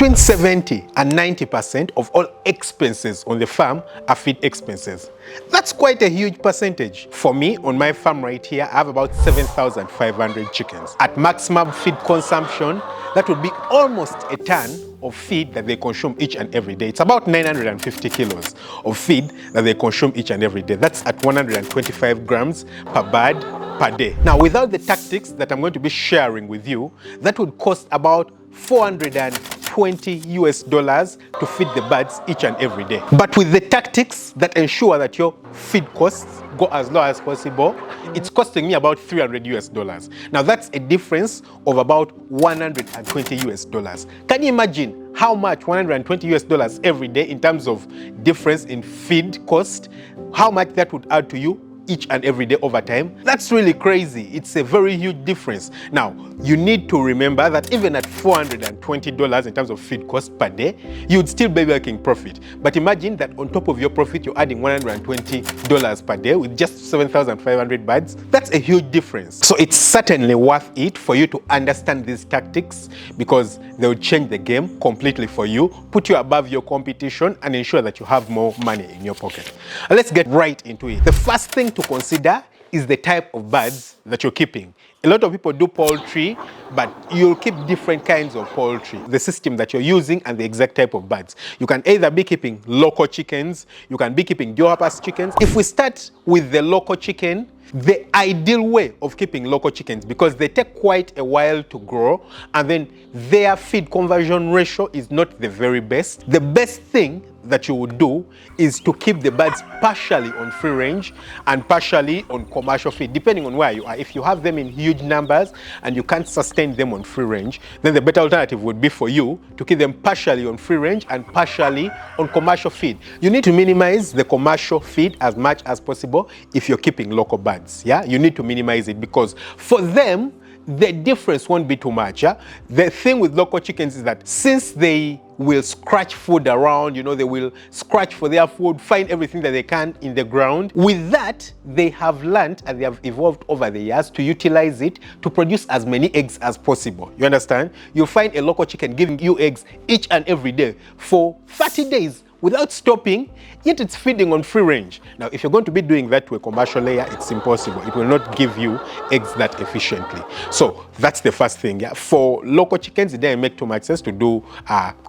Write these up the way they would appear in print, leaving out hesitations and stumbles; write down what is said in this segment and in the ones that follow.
Between 70 and 90% of all expenses on the farm are feed expenses. That's quite a huge percentage. For me, on my farm right here, I have about 7,500 chickens. At maximum feed consumption, that would be almost a ton of feed that they consume each and every day. It's about 950 kilos of feed that they consume each and every day. That's at 125 grams per bird per day. Now, without the tactics that I'm going to be sharing with you, that would cost about $420 US to feed the birds each and every day. But with the tactics that ensure that your feed costs go as low as possible, it's costing me about $300 US. Now that's a difference of about $120 US. Can you imagine how much $120 US every day in terms of difference in feed cost, how much that would add to you each and every day over time? That's really crazy. It's a very huge difference. Now, you need to remember that even at $420 in terms of feed cost per day, you'd still be making profit. But imagine that on top of your profit, you're adding $120 per day with just 7,500 birds. That's a huge difference. So it's certainly worth it for you to understand these tactics, because they will change the game completely for you, put you above your competition, and ensure that you have more money in your pocket. Let's get right into it. The first thing to consider is the type of birds that you're keeping. A lot of people do poultry, but you'll keep different kinds of poultry. The system that you're using and the exact type of birds. You can either be keeping local chickens, you can be keeping dual-purpose chickens. If we start with the local chicken, the ideal way of keeping local chickens, because they take quite a while to grow, and then their feed conversion ratio is not the very best. The best thing that you would do is to keep the birds partially on free range and partially on commercial feed, depending on where you are. If you have them in huge numbers and you can't sustain them on free range, then the better alternative would be for you to keep them partially on free range and partially on commercial feed. You need to minimize the commercial feed as much as possible if you're keeping local birds. Yeah, you need to minimize it, because for them, the difference won't be too much. Yeah? The thing with local chickens is that since they will scratch food around, they will scratch for their food, find everything that they can in the ground. With that, they have learned and they have evolved over the years to utilize it to produce as many eggs as possible. You understand? You'll find a local chicken giving you eggs each and every day for 30 days without stopping, yet it's feeding on free range. Now, if you're going to be doing that to a commercial layer, it's impossible. It will not give you eggs that efficiently. So that's the first thing. Yeah? For local chickens, it doesn't make too much sense to do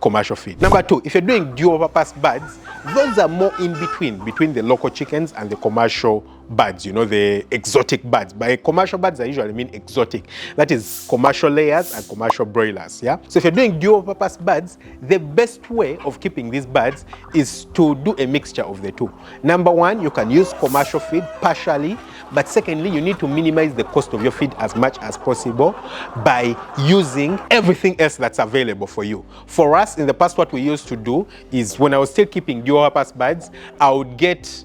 commercial feed. Number two, if you're doing dual-purpose birds, those are more in between the local chickens and the commercial birds, the exotic birds. By commercial birds, I usually mean exotic. That is commercial layers and commercial broilers. Yeah. So if you're doing dual-purpose birds, the best way of keeping these birds is to do a mixture of the two. Number one, you can use commercial feed partially, but secondly, you need to minimize the cost of your feed as much as possible by using everything else that's available for you. For us, in the past, what we used to do is, when I was still keeping dual-purpose birds, I would get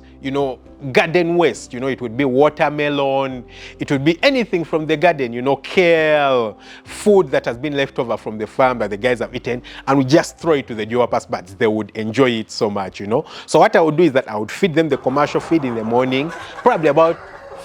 garden waste. It would be watermelon, it would be anything from the garden, kale, food that has been left over from the farm that the guys have eaten, and we just throw it to the dual-purpose birds. They would enjoy it so much, So what I would do is that I would feed them the commercial feed in the morning, probably about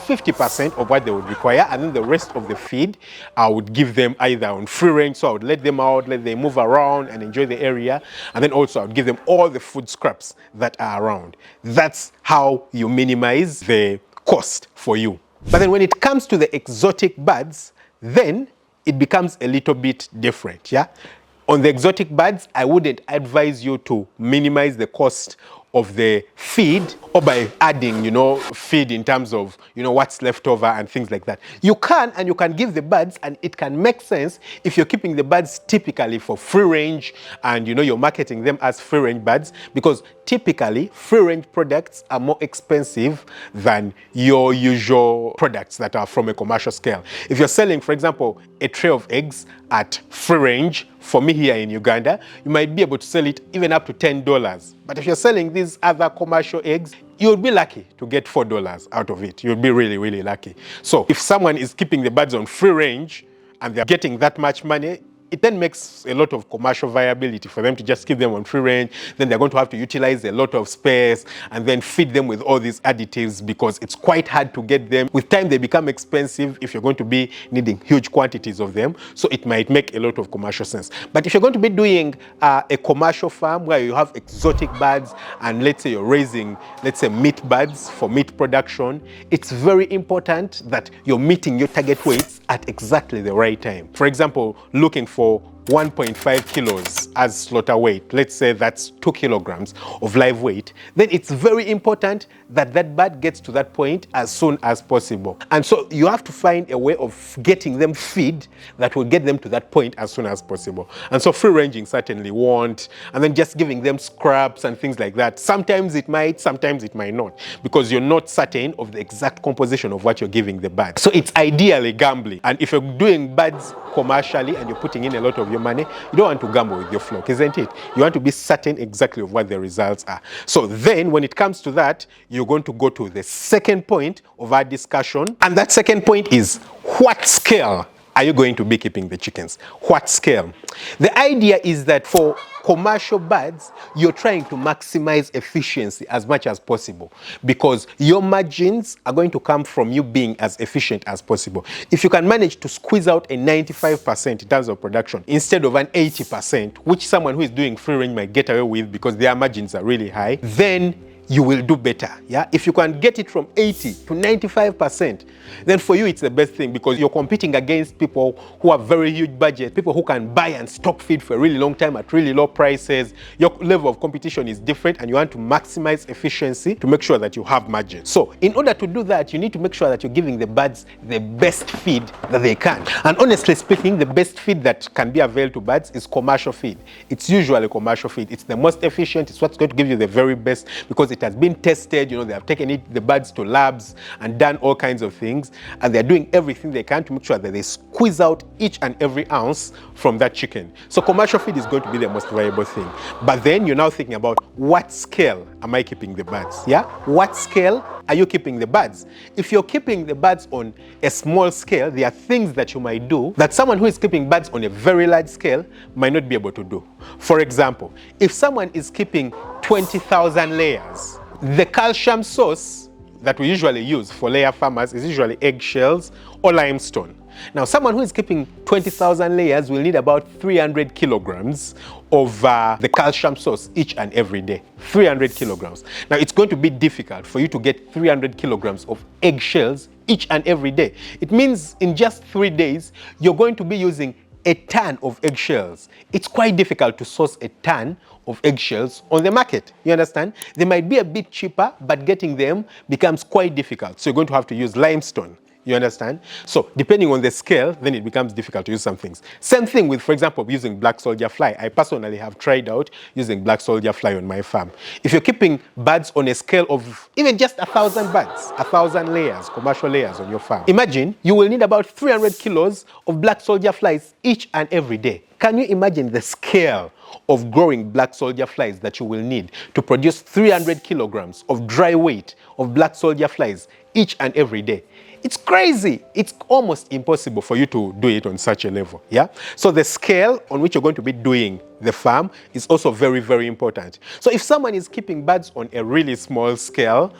50% of what they would require, and then the rest of the feed I would give them either on free range, so I would let them out, let them move around and enjoy the area, and then also I would give them all the food scraps that are around. That's how you minimize the cost for you. But then when it comes to the exotic birds, then it becomes a little bit different. Yeah? On the exotic birds, I wouldn't advise you to minimize the cost of the feed, or by adding, feed in terms of, what's left over and things like that. You can, and you can give the birds, and it can make sense if you're keeping the birds typically for free range and, you're marketing them as free range birds, because typically free range products are more expensive than your usual products that are from a commercial scale. If you're selling, for example, a tray of eggs at free range, for me here in Uganda, you might be able to sell it even up to $10. But if you're selling these other commercial eggs, you'll be lucky to get $4 out of it. You'll be really, really lucky. So if someone is keeping the birds on free range and they're getting that much money, it then makes a lot of commercial viability for them to just keep them on free range. Then they're going to have to utilize a lot of space and then feed them with all these additives because it's quite hard to get them. With time, they become expensive if you're going to be needing huge quantities of them. So it might make a lot of commercial sense. But if you're going to be doing a commercial farm where you have exotic birds and let's say you're raising, let's say, meat birds for meat production, it's very important that you're meeting your target weights at exactly the right time. For example, looking for 1.5 kilos as slaughter weight, let's say that's 2 kilograms of live weight, then it's very important that that bird gets to that point as soon as possible. And so you have to find a way of getting them feed that will get them to that point as soon as possible. And so free ranging certainly won't, and then just giving them scraps and things like that. Sometimes it might, sometimes it might not, because you're not certain of the exact composition of what you're giving the bird. So it's ideally gambling. And if you're doing birds commercially and you're putting in a lot of your money, you don't want to gamble with your flock, isn't it? You want to be certain exactly of what the results are. So then when it comes to that, you're going to go to the second point of our discussion. And that second point is, what scale are you going to be keeping the chickens? What scale? The idea is that for commercial birds, you're trying to maximize efficiency as much as possible because your margins are going to come from you being as efficient as possible. If you can manage to squeeze out a 95% in terms of production instead of an 80%, which someone who is doing free range might get away with because their margins are really high, then you will do better. Yeah, if you can get it from 80 to 95%, then for you it's the best thing because you're competing against people who have very huge budget, people who can buy and stock feed for a really long time at really low prices. Your level of competition is different and you want to maximize efficiency to make sure that you have margin. So in order to do that, you need to make sure that you're giving the birds the best feed that they can. And honestly speaking, the best feed that can be availed to birds is commercial feed. It's usually commercial feed. It's the most efficient. It's what's going to give you the very best because it has been tested. You know, they have taken the birds to labs and done all kinds of things, and they're doing everything they can to make sure that they squeeze out each and every ounce from that chicken. So commercial feed is going to be the most viable thing. But then you're now thinking about, what scale am I keeping the birds? Yeah, what scale are you keeping the birds? If you're keeping the birds on a small scale, there are things that you might do that someone who is keeping birds on a very large scale might not be able to do. For example, if someone is keeping 20,000 layers, the calcium source that we usually use for layer farmers is usually eggshells or limestone. Now, someone who is keeping 20,000 layers will need about 300 kilograms of the calcium source each and every day. 300 kilograms. Now, it's going to be difficult for you to get 300 kilograms of eggshells each and every day. It means in just 3 days, you're going to be using a ton of eggshells. It's quite difficult to source a ton of eggshells on the market. You understand? They might be a bit cheaper, but getting them becomes quite difficult. So you're going to have to use limestone. You understand? So depending on the scale, then it becomes difficult to use some things. Same thing with, for example, using black soldier fly. I personally have tried out using black soldier fly on my farm. If you're keeping birds on a scale of even just 1,000 birds, 1,000 layers, commercial layers on your farm, imagine you will need about 300 kilos of black soldier flies each and every day. Can you imagine the scale of growing black soldier flies that you will need to produce 300 kilograms of dry weight of black soldier flies each and every day? It's crazy. It's almost impossible for you to do it on such a level. Yeah. So the scale on which you're going to be doing the farm is also very, very important. So if someone is keeping birds on a really small scale,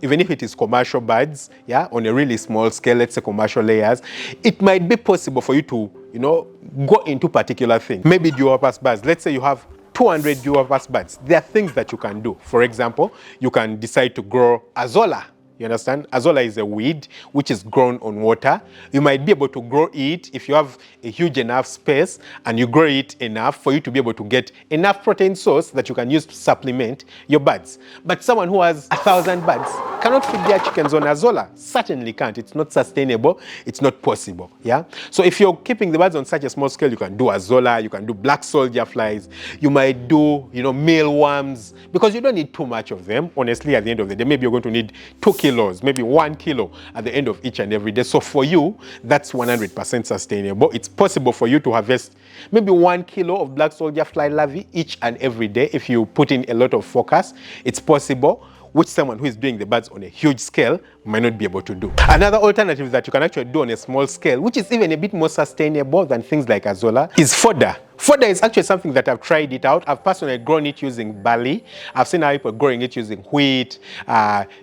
even if it is commercial birds, yeah, on a really small scale, let's say commercial layers, it might be possible for you to, you know, go into particular things. Maybe dual-purpose birds. Let's say you have 200 dual-purpose birds. There are things that you can do. For example, you can decide to grow azolla. You understand? Azolla is a weed which is grown on water. You might be able to grow it if you have a huge enough space and you grow it enough for you to be able to get enough protein source that you can use to supplement your birds. But someone who has 1,000 birds cannot feed their chickens on azolla. Certainly can't. It's not sustainable. It's not possible. Yeah. So if you're keeping the birds on such a small scale, you can do azolla. You can do black soldier flies. You might do, you know, mealworms, because you don't need too much of them. Honestly, at the end of the day, maybe you're going to need 2 kilos, maybe 1 kilo at the end of each and every day. So for you, that's 100% sustainable. It's possible for you to harvest maybe 1 kilo of black soldier fly larvae each and every day if you put in a lot of focus. It's possible. which someone who is doing the birds on a huge scale might not be able to do. Another alternative that you can actually do on a small scale, which is even a bit more sustainable than things like azolla, is fodder. Fodder is actually something that I've tried it out. I've personally grown it using barley. I've seen other people growing it using wheat,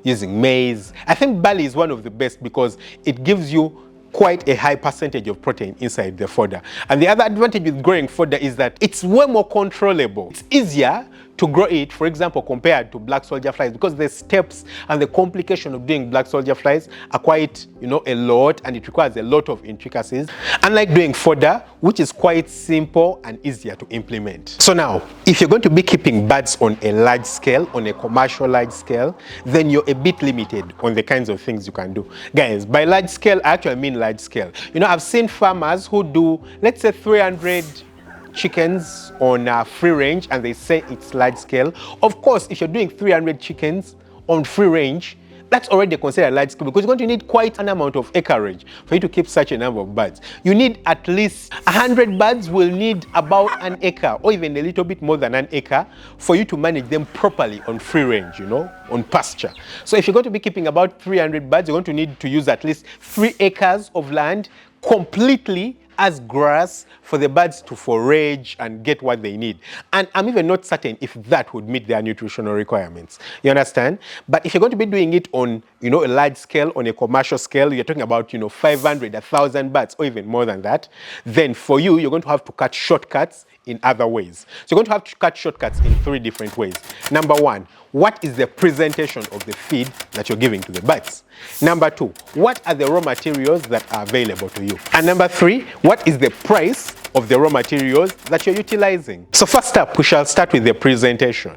using maize. I think barley is one of the best because it gives you quite a high percentage of protein inside the fodder. And the other advantage with growing fodder is that it's way more controllable. It's easier to grow it, for example, compared to black soldier flies, because the steps and the complication of doing black soldier flies are quite, a lot, and it requires a lot of intricacies. Unlike doing fodder, which is quite simple and easier to implement. So now, if you're going to be keeping birds on a large scale, on a commercial large scale, then you're a bit limited on the kinds of things you can do. Guys, by large scale, I actually mean large scale. I've seen farmers who do, let's say, 300 chickens on free range, and they say it's large scale. Of course, if you're doing 300 chickens on free range, that's already considered large scale because you're going to need quite an amount of acreage for you to keep such a number of birds. You need at least 100 birds will need about an acre or even a little bit more than an acre for you to manage them properly on free range, on pasture. So if you're going to be keeping about 300 birds, you're going to need to use at least 3 acres of land completely as grass for the birds to forage and get what they need. And I'm even not certain if that would meet their nutritional requirements. You understand? But if you're going to be doing it on, a large scale, on a commercial scale, you're talking about, 500, 1,000 birds or even more than that, then for you, you're going to have to cut shortcuts in other ways. So you're going to have to cut shortcuts in 3 different ways. Number 1, what is the presentation of the feed that you're giving to the birds? Number 2, what are the raw materials that are available to you? And number 3, what is the price of the raw materials that you're utilizing? So first up, we shall start with the presentation.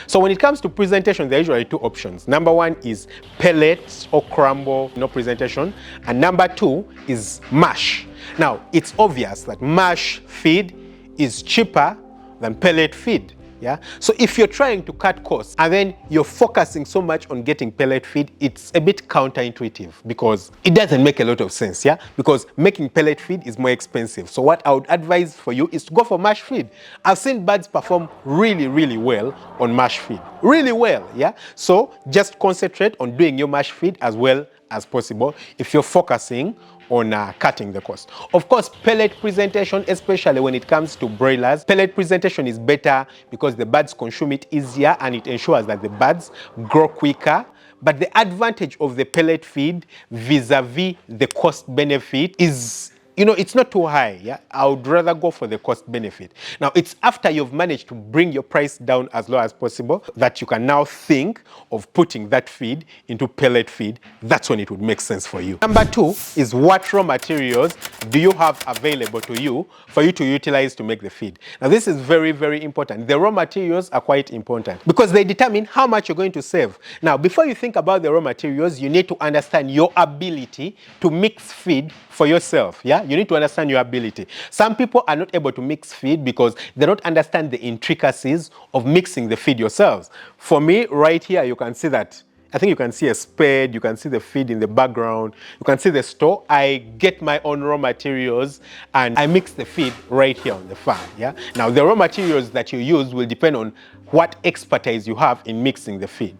So when it comes to presentation, there are usually 2 options. Number 1 is pellets or crumble, presentation. And number 2 is mash. Now, it's obvious that mash feed is cheaper than pellet feed. So if you're trying to cut costs and then you're focusing so much on getting pellet feed, it's a bit counterintuitive because it doesn't make a lot of sense, because making pellet feed is more expensive. So what I would advise for you is to go for mash feed. I've seen birds perform really, really well on mash feed. Really well, So just concentrate on doing your mash feed as well as possible if you're focusing on cutting the cost. Of course, pellet presentation, especially when it comes to broilers, pellet presentation is better because the birds consume it easier and it ensures that the birds grow quicker. But the advantage of the pellet feed vis-a-vis the cost benefit is, it's not too high. I would rather go for the cost benefit. Now, it's after you've managed to bring your price down as low as possible that you can now think of putting that feed into pellet feed. That's when it would make sense for you. Number 2 is what raw materials do you have available to you for you to utilize to make the feed. Now, this is very, very important. The raw materials are quite important because they determine how much you're going to save. Now, before you think about the raw materials, you need to understand your ability to mix feed for yourself. You need to understand your ability. Some people are not able to mix feed because they don't understand the intricacies of mixing the feed yourselves. For me, right here, you can see that. I think you can see a spade, you can see the feed in the background, you can see the store. I get my own raw materials and I mix the feed right here on the farm. Now, the raw materials that you use will depend on what expertise you have in mixing the feed.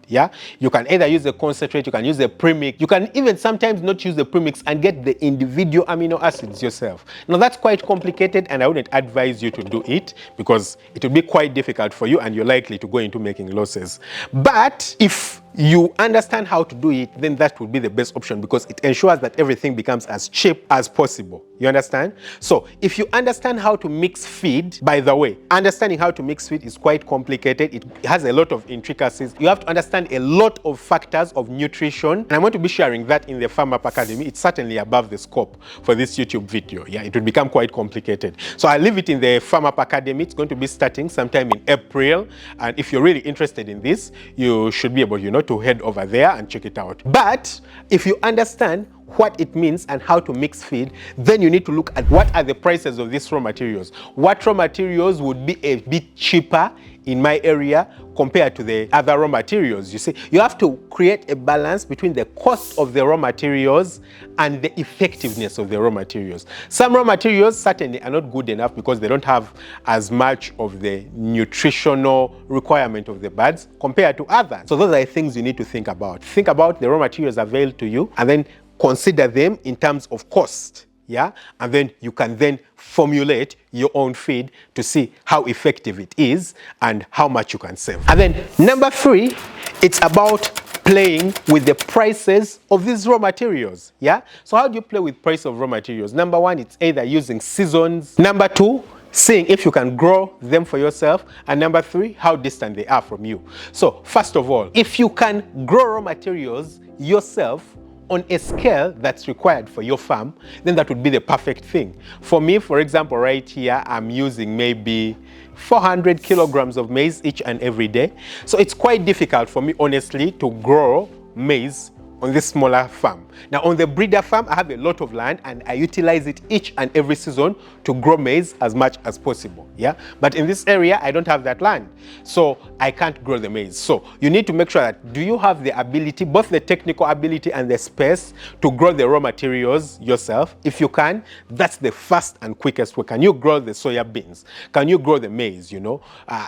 You can either use a concentrate, you can use a premix, you can even sometimes not use the premix and get the individual amino acids yourself. Now, that's quite complicated and I wouldn't advise you to do it because it would be quite difficult for you and you're likely to go into making losses. But if you understand how to do it, then that would be the best option because it ensures that everything becomes as cheap as possible. You understand? So if you understand how to mix feed, by the way, understanding how to mix feed is quite complicated. It has a lot of intricacies. You have to understand a lot of factors of nutrition. And I'm going to be sharing that in the Farm Up Academy. It's certainly above the scope for this YouTube video. It would become quite complicated. So I'll leave it in the Farm Up Academy. It's going to be starting sometime in April. And if you're really interested in this, you should be able, to head over there and check it out. But if you understand what it means and how to mix feed, then you need to look at what are the prices of these raw materials. What raw materials would be a bit cheaper in my area compared to the other raw materials. You see, you have to create a balance between the cost of the raw materials and the effectiveness of the raw materials. Some raw materials certainly are not good enough because they don't have as much of the nutritional requirement of the birds compared to others. So those are the things you need to think about. Think about the raw materials available to you and then consider them in terms of cost. Yeah, and then you can then formulate your own feed to see how effective it is and how much you can save. And then number 3, it's about playing with the prices of these raw materials. Yeah, so how do you play with price of raw materials? Number 1, it's either using seasons. Number 2, seeing if you can grow them for yourself. And number 3, how distant they are from you. So first of all, if you can grow raw materials yourself on a scale that's required for your farm, then that would be the perfect thing. For me, for example, right here, I'm using maybe 400 kilograms of maize each and every day. So it's quite difficult for me, honestly, to grow maize on this smaller farm. Now on the breeder farm, I have a lot of land and I utilize it each and every season to grow maize as much as possible. Yeah, but in this area, I don't have that land, so I can't grow the maize. So you need to make sure that do you have the ability, both the technical ability and the space to grow the raw materials yourself. If you can, that's the fast and quickest way. Can you grow the soya beans? Can you grow the maize? You know,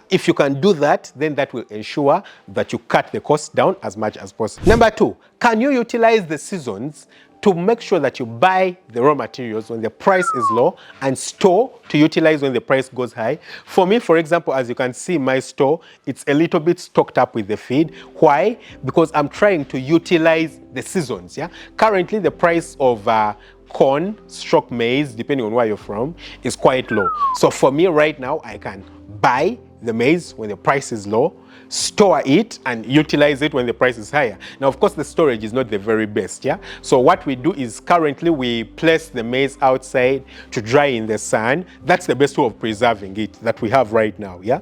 if you can do that, then that will ensure that you cut the cost down as much as possible. Number 2, can you utilize the seasons to make sure that you buy the raw materials when the price is low and store to utilize when the price goes high? For me, for example, as you can see, my store, it's a little bit stocked up with the feed. Why? Because I'm trying to utilize the seasons. Yeah. Currently, the price of corn, stroke maize, depending on where you're from, is quite low. So for me right now, I can buy the maize when the price is low, store it and utilize it when the price is higher. Now, of course, the storage is not the very best, yeah? So what we do is currently we place the maize outside to dry in the sun. That's the best way of preserving it that we have right now, yeah?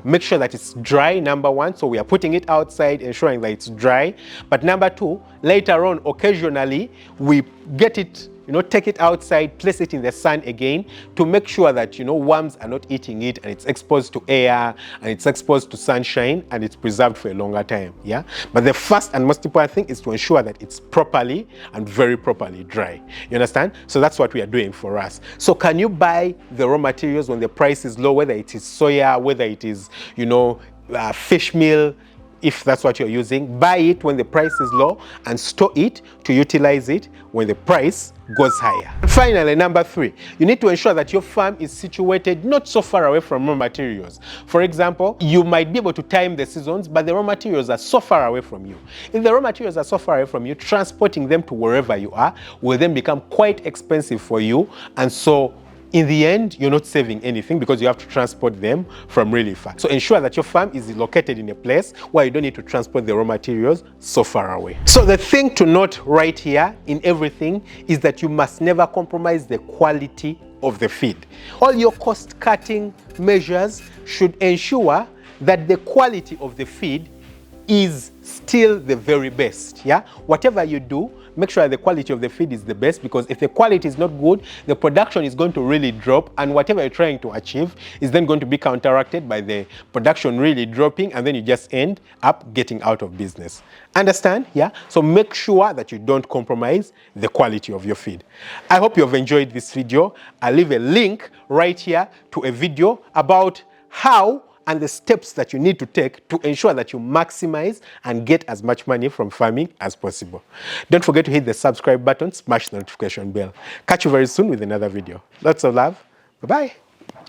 Make sure that it's dry, number 1. So we are putting it outside, ensuring that it's dry. But number 2, later on, occasionally, we get it, you know, take it outside, place it in the sun again to make sure that, you know, worms are not eating it and it's exposed to air and it's exposed to sunshine and it's preserved for a longer time, yeah? But the first and most important thing is to ensure that it's properly and very properly dry. You understand? So that's what we are doing for us. So can you buy the raw materials when the price is low, whether it is soya, whether it is, you know, fish meal, if that's what you're using? Buy it when the price is low and store it to utilize it when the price goes higher. Finally, number 3, you need to ensure that your farm is situated not so far away from raw materials. For example, you might be able to time the seasons, but the raw materials are so far away from you. If the raw materials are so far away from you, transporting them to wherever you are will then become quite expensive for you, and so in the end, you're not saving anything because you have to transport them from really far. So ensure that your farm is located in a place where you don't need to transport the raw materials so far away. So the thing to note right here in everything is that you must never compromise the quality of the feed. All your cost-cutting measures should ensure that the quality of the feed is still the very best, yeah? Whatever you do, make sure the quality of the feed is the best, because if the quality is not good, the production is going to really drop, and whatever you're trying to achieve is then going to be counteracted by the production really dropping, and then you just end up getting out of business. Understand? Yeah? So make sure that you don't compromise the quality of your feed. I hope you've enjoyed this video. I'll leave a link right here to a video about how and the steps that you need to take to ensure that you maximize and get as much money from farming as possible. Don't forget to hit the subscribe button, smash the notification bell. Catch you very soon with another video. Lots of love. Bye-bye.